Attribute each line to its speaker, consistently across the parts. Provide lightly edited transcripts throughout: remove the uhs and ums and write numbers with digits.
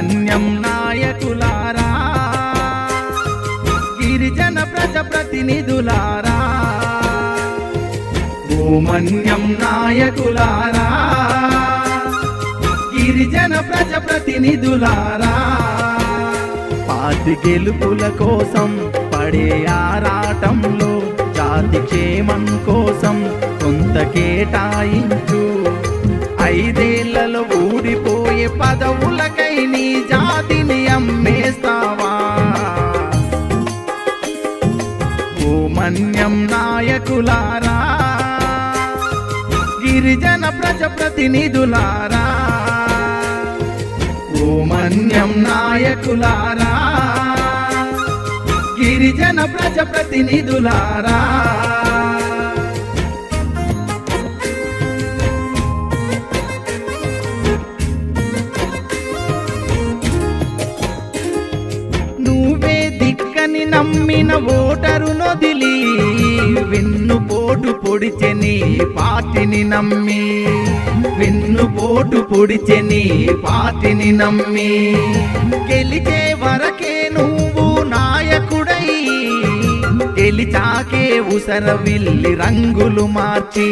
Speaker 1: మన్యం నాయకులారా, గిరిజన ప్రజాప్రతినిధులారా, మన్యం నాయకులారా, గిరిజన ప్రజాప్రతినిధులారా, పార్టీ గెలుపుల కోసం పడే ఆరాటంలో జాతి క్షేమం కోసం కొంత కేటాయించు. 5 ఏళ్లలో ఊడిపోయే పదవులకై నీ జాతిని అమ్మేస్తావా? ఓ మన్యం నాయకులారా, గిరిజన ప్రజాప్రతినిధులారా, ఓ మన్యం నాయకులారా, గిరిజన ప్రజాప్రతినిధులారా, నువ్వే దిక్కని నమ్మిన ఓటరు నొదిలి వెన్నుపోటు పొడిచెని పార్టీని నమ్మి, వెన్నుపోటు పొడిచెని పార్టీని నమ్మి, గెలిచే వరకే నువ్వు నాయకుడై గెలిచాకే ఉసరవిల్లి రంగులు మార్చి,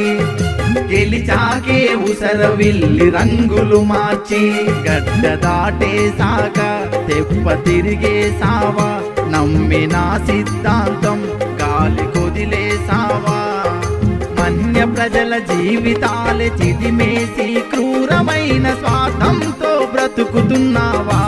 Speaker 1: గెలిచాకే ఉసరవిల్లి రంగులు మార్చి, గడ్డ దాటేసాక తెప్ప తిరిగేసావా, నమ్మిన సిద్ధాంతం గాలి కొదిలేసావా, మన్య ప్రజల జీవితాలే చిదిమేసి క్రూరమైన స్వార్థంతో బ్రతుకుతున్నావా?